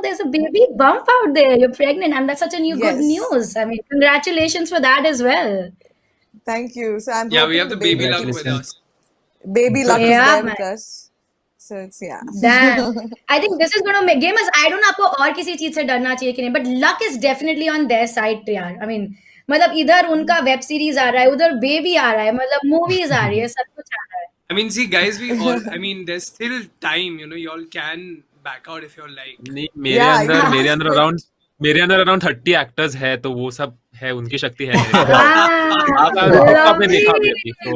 there's a baby bump out there. You're pregnant, and that's such a new good Yes. news. I mean, congratulations for that as well. Thank you. So I'm Yeah, we hoping have the the baby luck with Congratulations. us. baby luck is Yeah, there man. with us. So it's Damn. I think this is going to make gamers. I don't know आपको और किसी चीज से डरना चाहिए कि नहीं, but luck is definitely on their side यार. I mean, मतलब इधर उनका वेब सीरीज आ रहा है, उधर बेबी आ रहा है, मतलब मूवीज आ रही है, सब कुछ आ रहा है. I mean, see, guys, I mean, there's still time, y'all can back out if you're like. नहीं Yeah, you मेरे just अंदर put- अराउंड 30 एक्टर्स है, तो वो सब है, उनकी शक्ति है मेरे अंदर। Ah, आपने देखा भी lovely. अभी,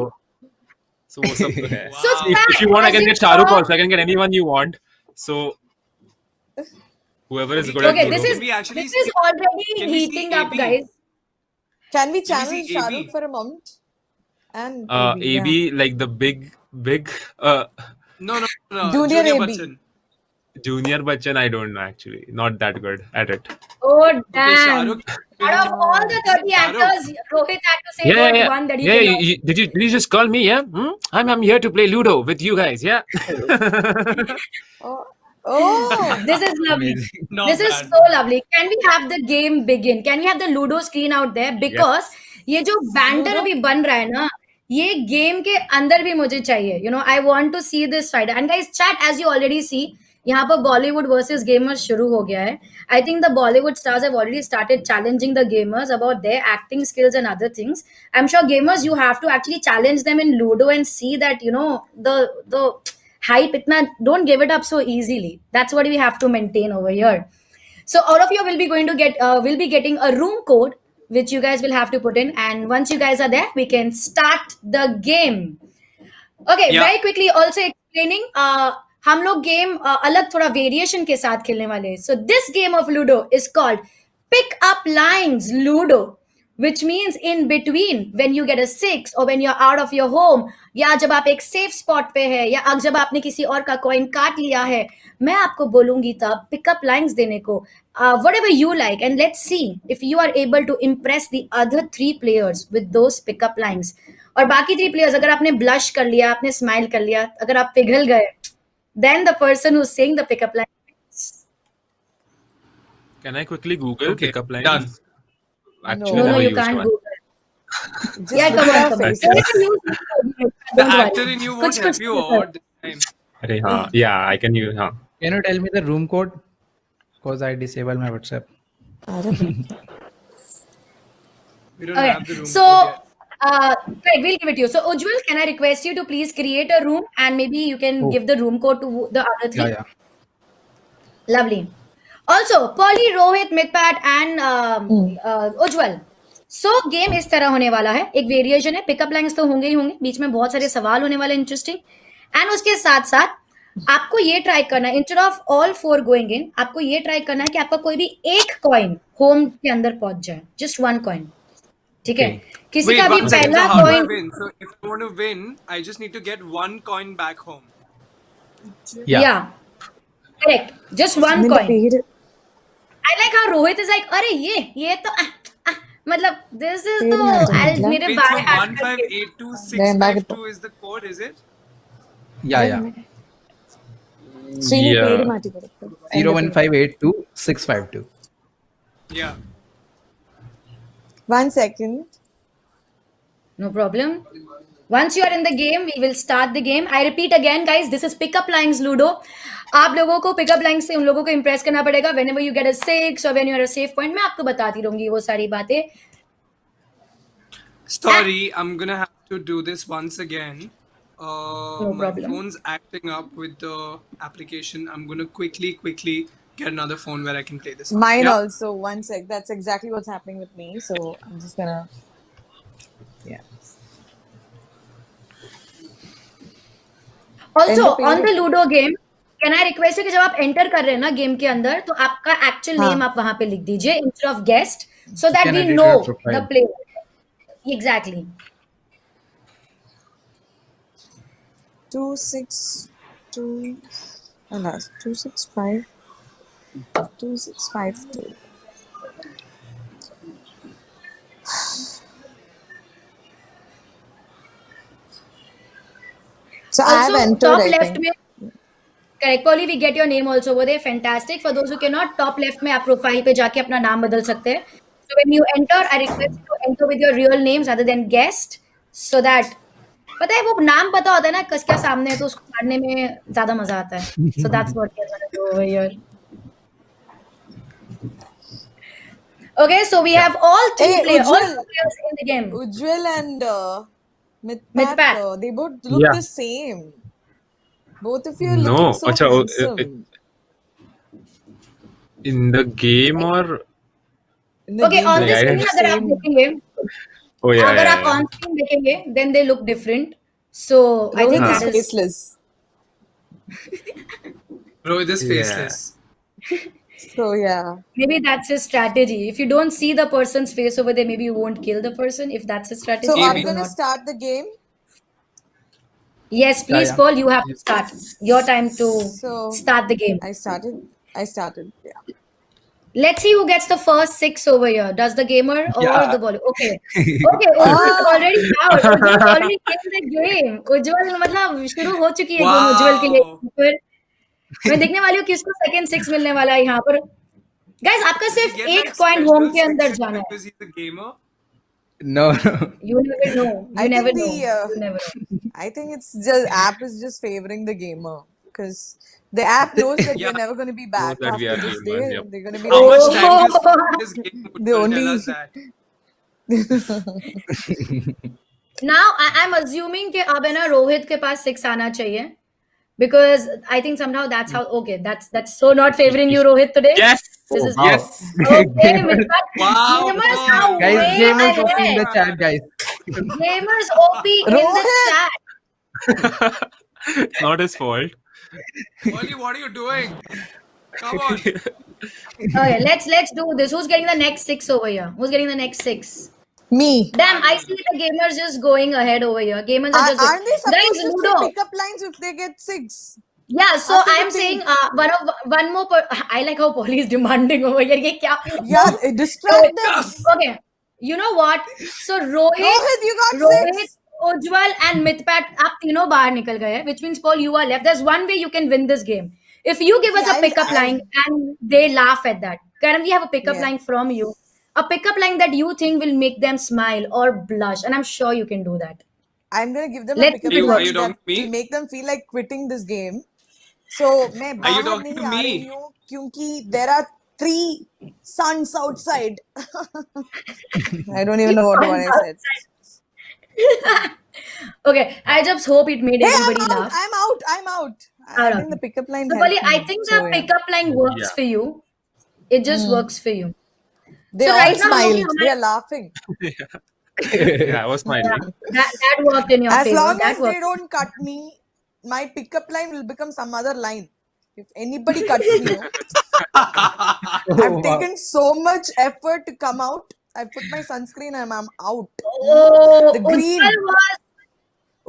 so वो सब तो है। So, Wow. If you want, I as can you get Shahrukh saw- also. I can get anyone you want. So whoever is good at Okay, Ludo. this is Can we actually this is see- already can we see heating up, AB? guys. Can we Can we channel see Shah AB? Rukh for a moment? And AB, like the big No. Junior AB. Bachchan. Junior Bachchan, I don't know actually. Not that good at it. Oh, Okay, damn. Shahrukh. Out of all the 30 actors, Rohit had to say Yeah. one that he Yeah, cannot. did you just call me? Yeah, I'm here to play Ludo with you guys. Yeah. Oh, This is lovely. Amazing. Not This is bad. so lovely. Can we have the game begin? Can we have the Ludo screen out there? Because ये जो banter Ludo? अभी बन रहा है ना, ये game के अंदर भी मुझे चाहिए. I want to see this fight. And guys, chat, as you already see, यहाँ पर Bollywood versus gamers शुरू हो गया है. I think the Bollywood stars have already started challenging the gamers about their acting skills and other things. I'm sure gamers, you have to actually challenge them in Ludo and see that, the hype itna, don't give it up so easily. That's what we have to maintain over here. So all of you will be getting a room code which you guys will have to put in, and once you guys are there, we can start the game. Okay, Yeah. very quickly also explaining, हम लोग game अलग थोड़ा variation के साथ खेलने वाले हैं. So this game of Ludo is called Pick Up Lines Ludo, which means in between when you get a 6 or when you're out of your home, या जब आप एक सेफ स्पॉट पे है, या जब आपने किसी और का कॉइन काट लिया है, मैं आपको बोलूंगी तब पिकअप लाइंस देने को, whatever you like, and let's see if you are able to impress the other 3 players with those pickup lines. और बाकी 3 players, अगर आपने ब्लश कर लिया, आपने स्माइल कर लिया, अगर आप पिघल गए, then the person who's saying the pickup line. Can I quickly Google Okay, pickup lines? done. Actually, No, never you used can't one. Google. just Yeah, look come at on, our come on. faces. The actor in you won't help you out this time. Arey, हाँ, yeah, I can use. हाँ. Can you tell me the room code? Because I disable my WhatsApp. We don't Okay, have the room so code yet. Craig, we'll give it to you. So Ujjwal, can I request you to please create a room, and maybe you can give the room code to the other 3? Yeah. Lovely. Also, Polly, Rohit, Mitpat and Ujjwal. So game इस तरह होने वाला है, एक variation है, pickup lines तो होंगे ही होंगे, बीच में बहुत सारे सवाल होने वाले इंटरेस्टिंग, एंड उसके साथ साथ आपको ये ट्राई करना है, instead of all 4 going in, आपको ये ट्राई करना है कि आपका कोई भी एक कॉइन होम के अंदर पहुंच जाए, जस्ट 1 कॉइन. ठीक है, किसी Wait, का भी 1 second. पहला So how do I coin. win? So if I want to win, I just need to get 1 coin back home. Yeah, correct, just 1 coin. I like how Rohit is like, अरे ये तो मतलब this is तो मेरे Wait, बाएं so हाथ का 1582652 is the code, is it? Yeah. Yeah. 01582 652. Yeah. 1 second. No problem. Once you are in the game, we will start the game. I repeat again, guys, this is pickup lines Ludo. आप लोगों को pickup line से उन लोगों को impress करना पड़ेगा. Whenever you get a 6 or when you are a safe point, मैं आपको बताती रहूंगी वो सारी बातें. Sorry, I'm gonna have to do this once again. No My problem. phone's acting up with the application. I'm gonna quickly get another phone where I can play this. Mine Yeah. also. 1 sec. That's exactly what's happening with me. So I'm just gonna. Yeah. Also, Enter on the Ludo game, can I request you कि जब आप enter कर रहे हैं ना game के अंदर, तो आपका actual name आप वहां पे लिख दीजिए instead of guest, so that can we edit know your profile. the player. Exactly. 262. Alas, 265. 2652. So I have Also, entered. top I left think. में Correct. Polly, we get your name also over there. Fantastic. For those who cannot, top left में आप profile पे जाके अपना नाम बदल सकते हैं. So when you enter, I request you to enter with your real names rather than guessed, so that पता है वो नाम पता होता है ना किसके सामने है तो उसको पढ़ने में ज्यादा मजा आता है. So that's what we're gonna do over here. Okay, so we have all three Hey, players, all Ujjwal. four players in the game. Ujjwal and Mithpat, Mithpat. they both look Yeah. the same. Both of you are No, looking so acha, handsome. in the game or In the Okay, game, on they the Yeah, look screen the अगर आप same. देखेंगे, oh yeah, अगर yeah, आप yeah. on screen देखेंगे, then they look different. So I think Rohit is that is faceless. Rohit is Yeah. faceless. So yeah. maybe that's his strategy. If you don't see the person's face over there, maybe you won't kill the person. If that's his strategy, So I are Maybe. we do gonna not. start the game? Yes, please, yeah. Paul. You have to start. Your time to So start the game. I started. Yeah. Let's see who gets the first 6 over here. Does the gamer or Yeah. the bowler? Okay. Okay. Ujjwal already out. Ujjwal already in the game. Ujjwal मतलब शुरू हो चुकी है game उज्जवल के लिए. Wow. फिर मैं देखने वाली हूँ किसको सेकंड 6 मिलने वाला है यहाँ पर. गाइस आपका Does he सिर्फ get एक like पॉइंट special होम के अंदर section जाना है. because he's a gamer? No, no. You never know. I You never think know. the You never know. I think it's just app is just favoring the gamer because the app knows that Yeah. we're never going to be back that we after are this gamers, day. yep. They're going to be How much like, time do you spend in this game? The Ujjwal? only- Tell us that. Now I'm assuming कि अब है ना रोहित के पास 6 आना चाहिए. Because I think somehow that's how. Okay, that's so not favoring you, Rohit, today. Yes. This is Wow. Yes. okay. Gamers, Mithpat, Wow, gamers Paul. are guys, way gamers OP in ahead. the chat, guys. Gamers OP in the Rohit! chat. It's not his fault. Oli, what are you doing? Come on. Okay, let's do this. Who's getting the next 6 over here? Who's getting the next 6? me. Damn, I see the gamers just going ahead over here. Gamers are just Aren't they supposed guys, to Ludo. say pick up lines if they get 6? Yeah, so That's the I'm thing. saying one more. I like how Polly is demanding over here. ये क्या? Yeah, distract them. Yes. Okay, you know what? So Rohit, Rohit, you got Rohit, 6. Ujjwal and Mithpat, आप तीनों बाहर निकल गए हैं, which means Paul, you are left. There's one way you can win this game. If you give us See, a pickup line and they laugh at that, can we have a pickup Yeah. line from you? A pickup line that you think will make them smile or blush, and I'm sure you can do that. I'm gonna give them Let's a pickup see if it line works. Are you talking that to me? will make them feel like quitting this game. So मैं Are you बाहर talking नहीं to uh me? रही हूँ क्योंकि there are 3 suns outside. I don't even know what I said. Okay, I just hope it made Hey, everybody I'm out. laugh. I'm out. Out I of think the pickup line. So, helped Polly, I me. think So, the yeah. pickup line works Yeah. for you. It just works for you. They So all right now, smiled. हम लोग They are laughing. Yeah, I was smiling. That worked in your As favor. long That as they worked. don't cut me, my pickup line will become some other line. If anybody cuts me, I've wow. taken so much effort to come out. I put my sunscreen and I'm out. Oh, The green. Ujjwal was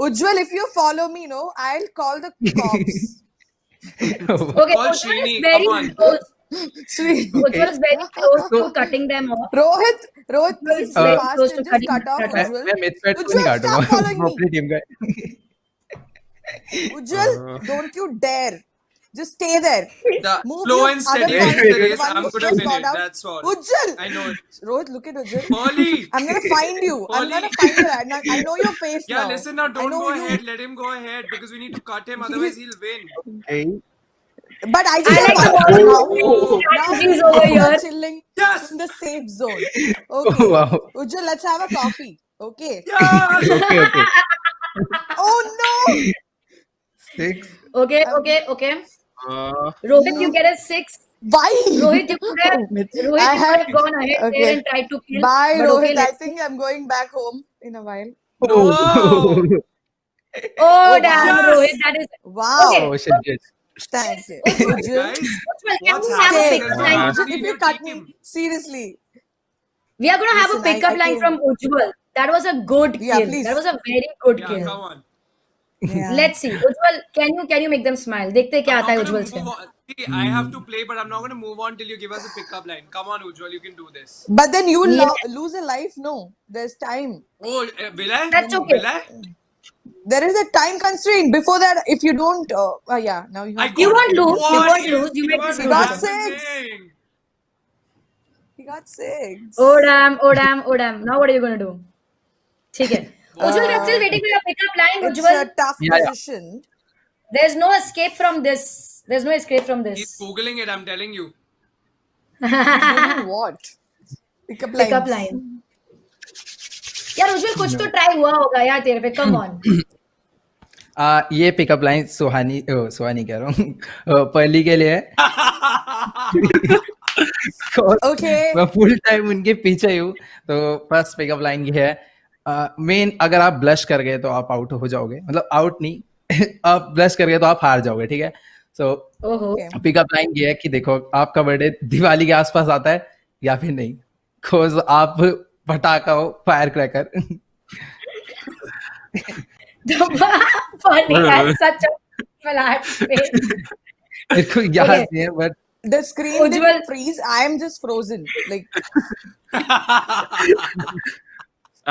Ujjwal, if you follow me, no, I'll call the cops. okay. Call Ujjwal Srini, is very come on. close. Sri- Ujjwal is very close to cutting them off. Rohit, please It's be very fast close to and just cutting cut off that off. Ujjwal. मैं Mithpat को नहीं Ujjwal, काटूंगा. stop following me. अपनी team का. Ujjwal, don't you dare. Just stay there. The Move slow your and steady other wins one. the race. One I'm who gonna just win got it. out. That's all. Ujjwal! I know it. Rohit, look at Ujjwal. Polly. I'm gonna find you. I'm Polly. gonna find you. I know your face Yeah, now. listen now. I Don't know go you. ahead. Let him go ahead because we need to cut him. Otherwise, he'll win. Okay. But I I just like the got ball. Oh. now Strategies we over are here. chilling Yes. in the safe zone. Oh, Okay. wow. Ujjwal, let's have a coffee. Okay. Yes. Okay. Oh no! 6. Okay. Rohit, No. you get a 6. Why? Rohit, you could have, Rohit, I you have- could have gone ahead there Okay. and tried to kill. Bye, but Rohit. okay, I let's think I'm going back home in a while. No. Oh, Oh, damn, yes. Rohit, that is. Wow. Okay. Oh shit. Shit. Thank you. Ujjwal, Ujjwal. Guys, Ujjwal, can what's we have a Stay. happening? pickup There's line? no Ujjwal, Ujjwal if in you your cut team. me, seriously. We are gonna have a Listen, I pickup line came- from Ujjwal. That was a good Yeah, kill. please. That was a very good Yeah, kill. come on. Yeah. Let's see. Ujjwal, can you make them smile? देखते हैं क्या I'm आता है not Ujjwal gonna से. move on. See, I have to play, but I'm not gonna move on till you give us a pickup line. Come on, Ujjwal, you can do this. But then you Yeah. lose a life. No, there's time. Oh, will I? That's okay. Will I? There is a time constraint. Before that, if you don't, yeah, now you have. You got won't it. lose. You What won't is lose. You make even this got lose. six. happening? He got 6. Oh damn! Oh damn! Oh damn! Now what are you gonna do? ठीक है. Ujjwal, we're still waiting for your pickup line. It's Ujjwal, a tough Yeah, yeah. position. there's no escape from this. There's no escape from He's this. googling it. I'm telling you. Doing what? Pickup lines. Pickup line. यार उज्जवल कुछ तो try हुआ होगा यार तेरे पे. Come on. ये pickup line सुहानी कह रहा हूँ पहली के लिए है. Okay. मैं फुल टाइम उनके पीछे हूँ. तो फर्स्ट पिकअप लाइन ये है. मेन अगर आप ब्लश कर गए तो आप आउट हो जाओगे. मतलब आउट नहीं आप ब्लश कर गए तो आप हार जाओगे. ठीक है. सो ओहो. Okay. पिकअप लाइन ये है कि देखो आपका बर्थडे दिवाली के आसपास आता है या फिर नहीं. खोज आप पटाखा हो fire cracker. Funny as such a flat face. मेरे को याद Okay. नहीं है but The screen Ujjwal- didn't freeze. I am just frozen. Like,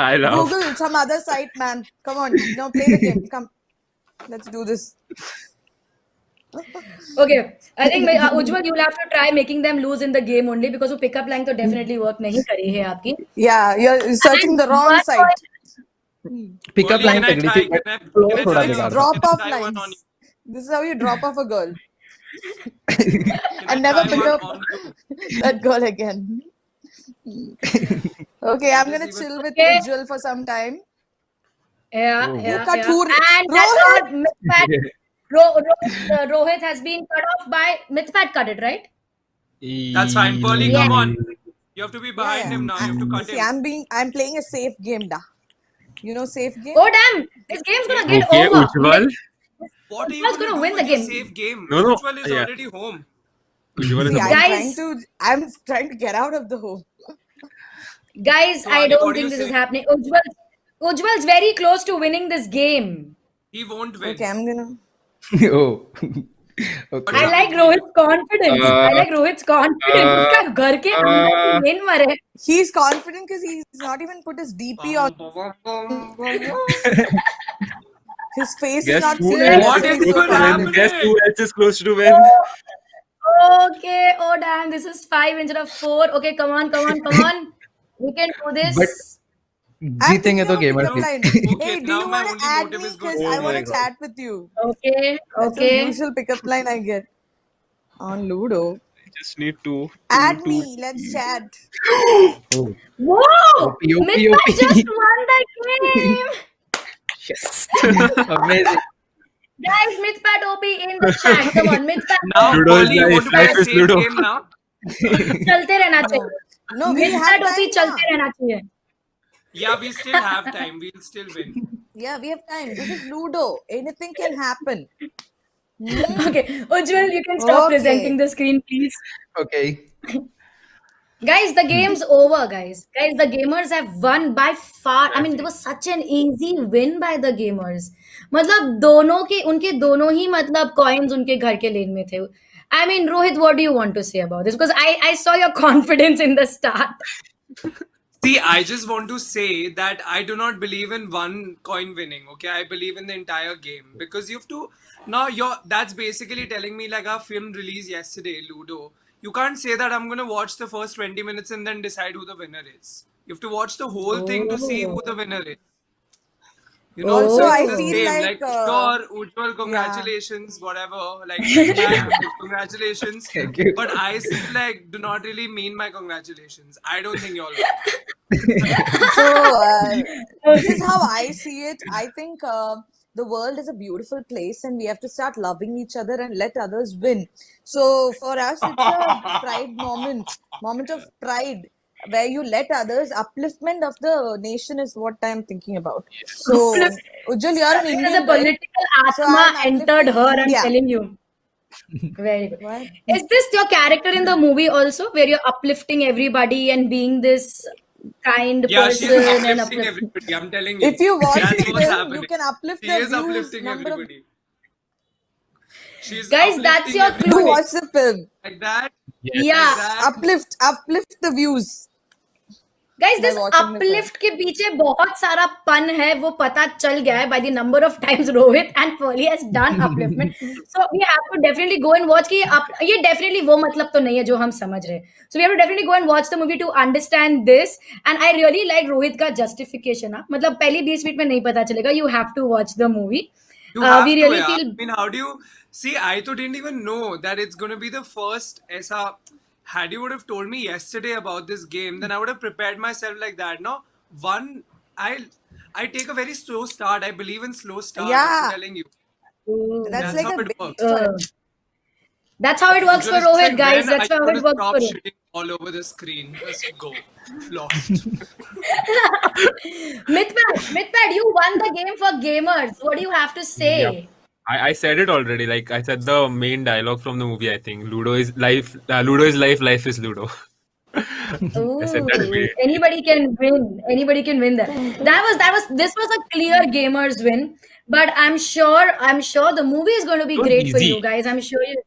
I love. Google some other site, man. Come on. No, play the game. Come. Let's do this. Okay, I think Ujjwal, you'll have to try making them lose in the game only because वो pickup line तो definitely work नहीं करी है आपकी. Yeah, you're searching the wrong One site. point- pickup Only line can I तगड़ी try? थी Can I- but flow can I थोड़ा try बेकार था. Drop Can I off try one lines. on you? This is how you drop off a girl. Can I And never try pick one up on you? that girl again. Okay, I'm gonna Just chill even- with Okay. Ujjwal for some time. Yeah, Oh. yeah, cut yeah. who- And that's Rohit! all. Rohit has been cut off by Mithpat. Cut it, right? That's fine. Pearly, Yeah. come on. You have to be behind Yeah, him now. You have to cut See, him. I'm playing a safe game, da. You know safe game? Oh damn! This game's gonna get Okay, over. Ujjwal. What are you Ujjwal's going to gonna do win with the your game. safe game? No, no. Ujjwal is Yeah. already home. Ujjwal is See, about. Guys- I'm trying to get out of the home. Guys, So, I Ani, don't what do think you this is say? happening. Ujjwal's very close to winning this game. He won't win. Okay, I'm gonna. Oh. Okay. I like Rohit's confidence. I like Rohit's confidence. उसका घर के अंदर ही main मरे. He's confident because he's not even put his DP on. His face Guess is not who serious. else What is is He's so even close to win? happening? Guess who else is close to win? Okay. Oh damn! This is 5 instead of 4. Okay, come on. We can do this. But जीतेंगे तो gamer pickup line. Okay, Hey, do now you my want to only add motive me? is going Because to I Oh want my to God. chat with you. Okay. That's the Okay. usual pickup line I get on Ludo. Just need to. Add me. Let's chat. oh. Whoa! OP, OP, Mithpat OP. just won the game. Yes. Amazing. Guys, Mithpat OP in the chat. Come on, Mithpat. Now, Ludo is Pearly, you nice. want to play Life a is safe Ludo. game now? चलते रहना चाहिए. No, we have Mithpat OP time. चलते now. रहना चाहिए. Yeah, we still have time. We'll still win. Yeah, we have time. This is Ludo. Anything can happen. Okay, Ujjwal, you can stop Okay. presenting the screen, please. Okay. Guys, the game's over, guys. Guys, the gamers have won by far. I mean, there was such an easy win by the gamers. मतलब दोनों के उनके दोनों ही मतलब coins उनके घर के लेन में थे. I mean, Rohit, what do you want to say about this? Because I saw your confidence in the start. See, I just want to say that I do not believe in one coin winning. Okay, I believe in the entire game because you have to. Now, that's basically telling me like our film release yesterday, Ludo. You can't say that I'm gonna watch the first 20 minutes and then decide who the winner is. You have to watch the whole thing to see who the winner is. You know, Also, so I it's the feel same. like, Sure, Ujjwal, congratulations, whatever. Like, congratulations. Thank you. But I still like do not really mean my congratulations. I don't think y'all. So, this is how I see it. I think the world is a beautiful place and we have to start loving each other and let others win. So, for us, it's a pride moment of pride where you let others, upliftment of the nation is what I'm thinking about. So, Ujjwal, you're an Because Indian, the political So atma I'm entered uplifting her, I'm India. telling you. Very good. What? Is this your character in the movie also, where you're uplifting everybody and being this kind Yeah, she's person and uplifting everybody. I'm telling you. If you watch That's the what's film, happening. you can uplift She the is views, uplifting number of everybody. She's Guys, that's uplifting your everybody. clue. You watch the film. Like that. Yeah. Like that. Uplift the views. Guys, by this watching the film. uplift के पीछे बहुत सारा पन है, वो पता चल गया है by the number of times Rohit and Pearly has done upliftment. So we have to definitely go and watch कि ये definitely वो मतलब तो नहीं है जो हम समझ रहे हैं. So we have to definitely go and watch the movie to understand this. And I really like Rohit का justification. हाँ, मतलब पहली 20 मिनट में नहीं पता चलेगा. You have to watch the movie. You have We to, really yeah. feel. I mean, how do you see? I too didn't even know that it's going to be the first. ऐसा, had you would have told me yesterday about this game, then I would have prepared myself like that. No, I take a very slow start. I believe in slow start. Yeah. I'm telling you. That's That's like how a it big works. start. That's how it works for Usually it's Rohit, like, guys. when That's are how you it gonna works stop for him. shitting all over the screen? Just go. Lost. Mythpad, you won the game for gamers. What do you have to say? Yep. I said it already. Like I said, the main dialogue from the movie. I think Ludo is life. Ludo is life. Life is Ludo. I said that Ooh, way. anybody can win. Anybody can win that. This was a clear gamers win. But I'm sure the movie is going to be So great for you easy. guys. I'm sure it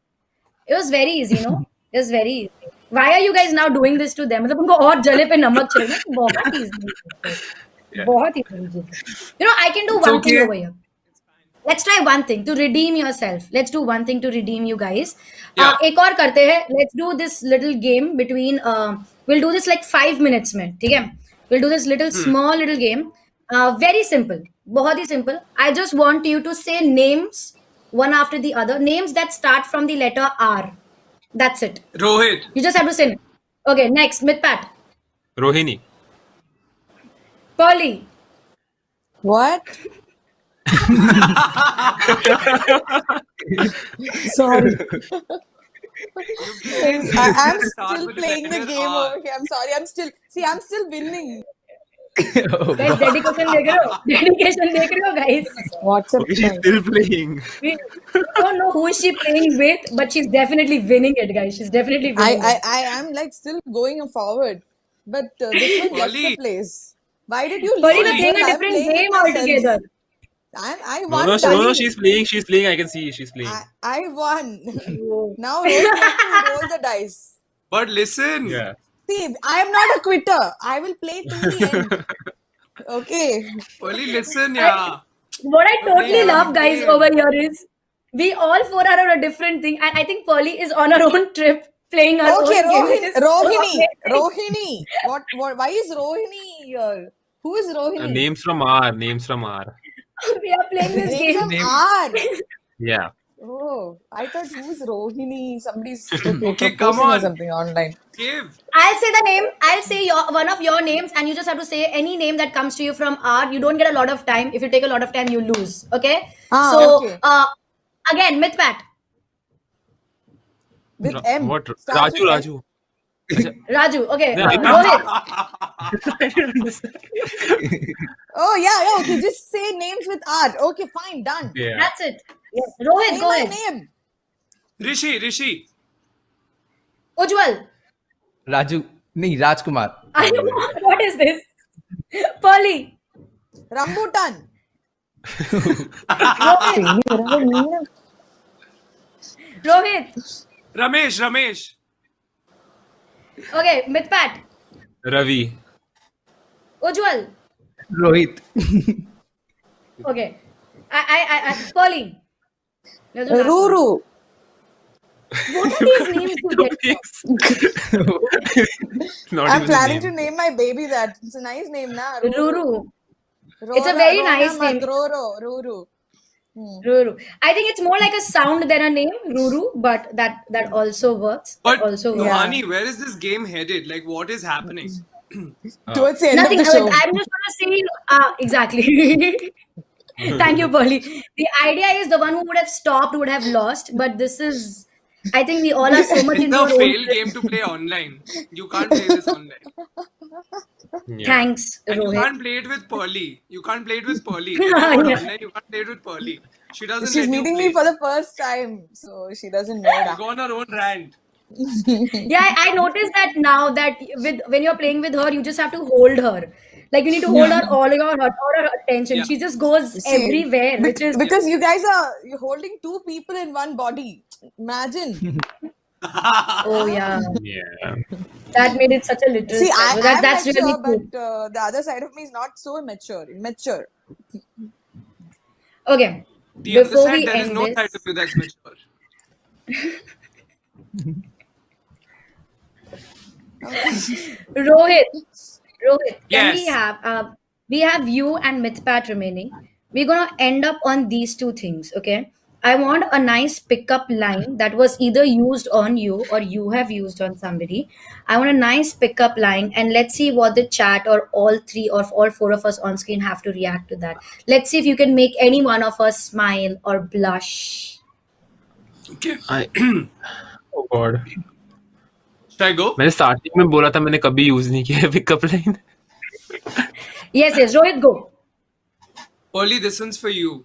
was very easy, no? It was very easy. Why are you guys now doing this to them? मतलब उनको और जले पे नमक छिड़कना बहुत easy. Yeah. बहुत easy. You know, I can do It's one thing okay. over here. Let's try one thing to redeem yourself. Let's do one thing to redeem you guys. Yeah. एक और करते हैं. Let's do this little game between. We'll do this like 5 minutes में. ठीक है? We'll do this small little game. Very simple. बहुत ही simple. I just want you to say names one after the other. Names that start from the letter R. That's it. Rohit. You just have to say. Okay. Next, Mythpat. Rohini. Pearly. What? Sorry. I'm still playing the game over here. I'm sorry. I'm still winning. Guys, dedication देख रहे हो? Dedication देख रहे हो, guys? What's up? Okay, she's still playing. We don't know who is she playing with, but she's definitely winning it, guys. She's definitely winning it. I am like still going forward, but this one left the Polly. place. Why did you But leave? you're playing a I'm different playing game with myself. altogether. I No, won. no, Polly. she's playing. She's playing. I can see she's playing. I won. Now Rohit has to roll the dice. But listen. Yeah. See, I am not a quitter. I will play till the end. Okay. Polly, listen, yeah. What I totally Yeah, love, guys, yeah. over here is we all four are on a different thing, and I think Pearly is on her own trip playing her Okay, own game. which is so Rohini. amazing. Rohini. What? Why is Rohini here? Who is Rohini? Names from R. Names from R. We are playing this Names game. of R. Yeah. Oh, I thought who's Rohini? Somebody's Okay, come proposing or on. something online. Give. I'll say the name. I'll say one of your names, and you just have to say any name that comes to you from R. You don't get a lot of time. If you take a lot of time, you lose. Okay. Ah, So, okay. again, Mythpat. With M. What? Starts with M. Raju. Raju. Okay. Yeah, I Rohit. I didn't understand. Oh yeah. Okay, just say names with R. Okay, fine, done. Yeah. That's it. Yes. Rohit, Say go my ahead. name. Rishi. Ujjwal. Raju नहीं राजकुमार. I don't know. What is this? Pearly. Rambutan. Rohit. Ramesh. Okay. Mythpat. Ravi. Ujjwal. Rohit. Okay. I Pearly. Let's do last one. Ruru. What are these names you get? Not I'm even a planning name. to name my baby that. It's a nice name, na? Ruru. It's a very nice name. Ruru. Ruru. I think it's more like a sound than a name, Ruru, but that also works. But That also works. Rohani, where is this game headed? Like, what is happening? Towards the end Nothing. of the show. I'm just gonna say exactly. Thank you, Pearly. The idea is the one who would have stopped would have lost, but this is. I think we all are so much It's into a our own. failed game to play online. You can't play this online. Yeah. Thanks, And you Rohit. can't play it with Pearly. You can't play it with Pearly. If you want Yeah. online, you can't play it with Pearly. She doesn't She's let you meeting play. me for the first time, so she doesn't know that. Go on her own rant. Yeah, I noticed that now that when you're playing with her, you just have to hold her. Like you need to hold her all her attention. Yeah. She just goes See, everywhere, which is because you guys are you're holding two people in one body. Imagine. Oh yeah, Yeah. that made it such a literal See, step. I Well, am that's really mature, cool. but the other side of me is not so immature. Okay, The other before side, we there is end no side of this, you that's mature. Rohit, Rohit, can Yes. we have you and Mithpat remaining. We're gonna end up on these two things, okay? I want a nice pickup line that was either used on you or you have used on somebody. I want a nice pickup line, and let's see what the chat or all three or all four of us on screen have to react to that. Let's see if you can make any one of us smile or blush. Okay. I oh god. Should I go? मैंने starting में बोला था मैंने कभी use नहीं किया pickup line. Yes, yes, Rohit, go. Pearly, this one's for you.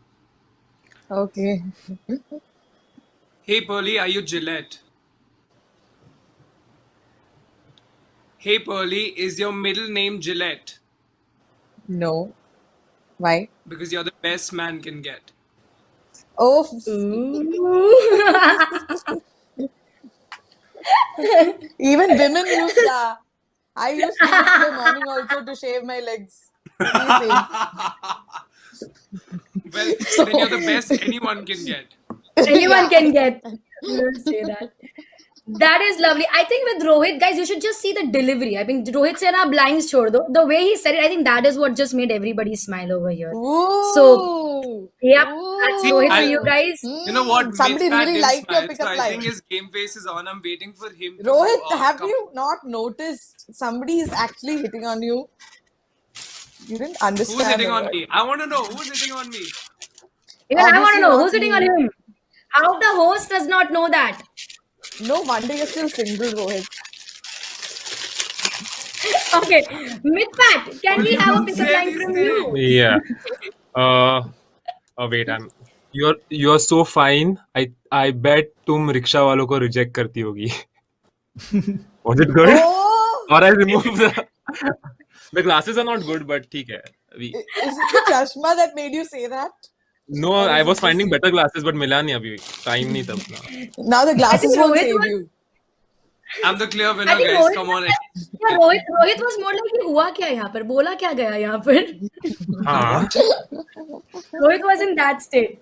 Okay. Hey, Pearly, are you Gillette? Hey, Pearly, is your middle name Gillette? No. Why? Because you're the best man can get. Oh, Ooh. even women use that. I use yesterday morning also to shave my legs. Really same. Well, then you're the best anyone can get. Anyone Yeah. can get. Let's say that. That is lovely. I think with Rohit, guys, you should just see the delivery. I mean, Rohit said, "Na blinds chhod do." The way he said it, I think that is what just made everybody smile over here. So, Ooh. yep, that's See, Rohit for I- you guys. You know what? Somebody Mithpat really didn't liked your smile, so pickup I think line. his game face is on. I'm waiting for him to Rohit, have come. you not noticed somebody is actually hitting on you? You didn't understand. Who's hitting or on what? me? I want to know who's hitting on me. Even I want to Obviously know not who's sitting on me. him. How the host does not know that? No wonder you're still single, Rohit. Okay, Mithpat, can we have a Don't pickup say line these from things. you? Yeah. Oh wait, you're so fine. I bet तुम rickshaw वालों को reject करती होगी. Was it good? Oh, Or I remove the glasses are not good, but ठीक है. is it the chashma that made you say that? No, Or is I it was just finding you? better glasses, but मिला नहीं अभी. Time नहीं तब ना. Now the glasses won't Rohit save was- you. I'm the clear I winner, think guys. Rohit, Come on. yeah, Rohit was more like कि हुआ क्या यहाँ पर बोला क्या गया यहाँ पर हाँ. Rohit was in that state.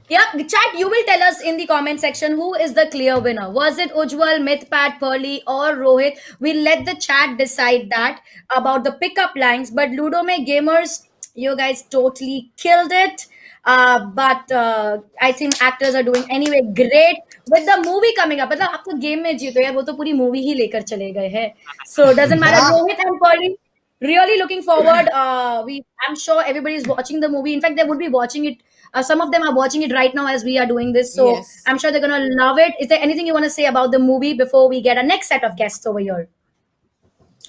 Yeah, chat, you will tell us in the comment section who is the clear winner. Was it Ujwal, Mithpat, Pearly, or Rohit? We'll let the chat decide that about the pickup lines. But Ludo Mein Gamers, you guys totally killed it. But I think actors are doing anyway great with the movie coming up. मतलब आप तो game में जीतो यार वो तो पूरी movie ही लेकर चले गए हैं. So doesn't matter. Yeah. Rohit and Pearly, really looking forward. I'm sure everybody is watching the movie. In fact, they would be watching it. Some of them are watching it right now as we are doing this, so Yes. I'm sure they're gonna love it. Is there anything you want to say about the movie before we get our next set of guests over here?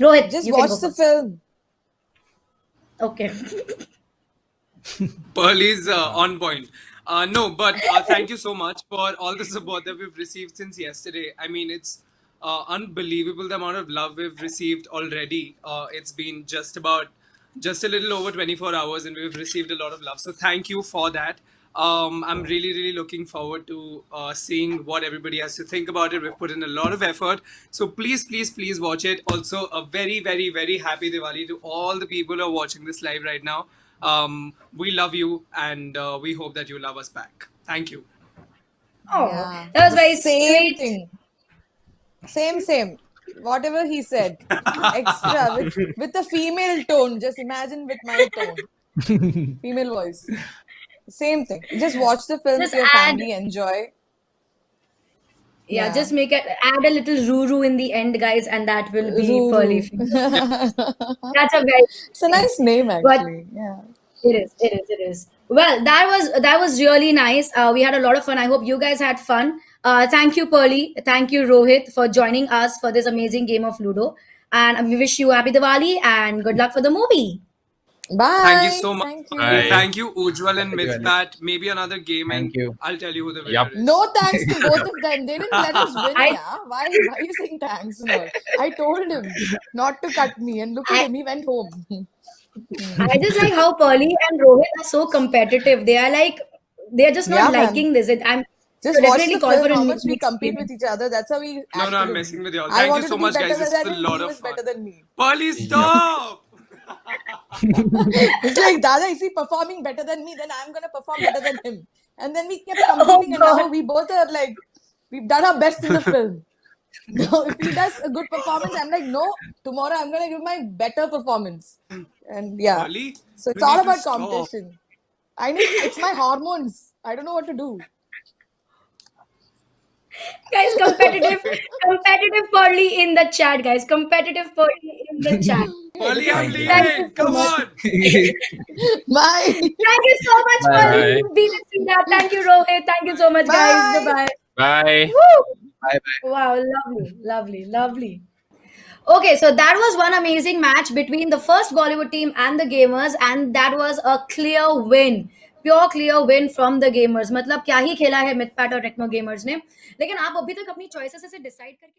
Rohit, Just you can watch go the first. film. Okay. Pearly's on point. No, but thank you so much for all the support that we've received since yesterday. I mean, it's unbelievable the amount of love we've received already. It's been just a little over 24 hours, and we've received a lot of love. So thank you for that. I'm really, really looking forward to seeing what everybody has to think about it. We've put in a lot of effort. So please, please, please watch it. Also, a very, very, very happy Diwali to all the people who are watching this live right now. We love you, and we hope that you love us back. Thank you. Oh, Yeah. that was The very same sweet. thing. Same. Whatever he said. Extra with a female tone. Just imagine with my tone. Female voice. Same thing. Just watch the film Just with your add- family. Enjoy. Yeah, Yeah. just add a little Ruru in the end, guys, and that will be Ruru. Pearly. That's a very It's a nice name, But- actually. Yeah. It is. Well, that was really nice. We had a lot of fun. I hope you guys had fun. Thank you, Pearly. Thank you, Rohit, for joining us for this amazing game of Ludo. And we wish you happy Diwali and good luck for the movie. Bye. Thank you so much. Thank you. Bye. Thank you, Ujwal and Happy Diwali. Mithpat. Maybe another game, Thank and you. I'll tell you who the winner Yup. is. No thanks to both of them. They didn't let us win, I- yeah? Why are you saying thanks and all? I told him not to cut me, and look at him, he went home. I just like how Pearly and Rohit are so competitive. They are just not Yeah, man. liking this. Just So watch definitely the call for film, a how much we next compete game. with each other. That's how we No, acted I'm in messing with y'all. I Thank you wanted so to be much, better guys. This than is a him. lot He of was better fun. than me. Pearly, stop! It's like, Dada, is he performing better than me? Then I'm gonna perform better than him. And then we kept Oh competing, and now God. we both are like, we've done our best in the film. No, if he does a good performance, I'm like, no, tomorrow I'm gonna give my better performance. And yeah, Pearly, so it's you all need to about stop. competition. It's my hormones. I don't know what to do. Guys, competitive Pearly in the chat, guys. Competitive Pearly in the chat. Pearly, I'm Thank you. Thank you leaving. so Come much. on. Bye. Thank you so much, Bye. Pearly. Be with Sina. Thank you, Rohit. Thank you so much, guys. Bye. Bye-bye. Bye. Woo! Bye bye. Wow, lovely, lovely, lovely. Okay, so that was one amazing match between the first Bollywood team and the gamers, and that was a clear win. Pure clear win from the gamers. मतलब क्या ही खेला है मिथपैट और techno gamers ने, लेकिन आप अभी तक अपनी चॉइसेस ऐसे डिसाइड करके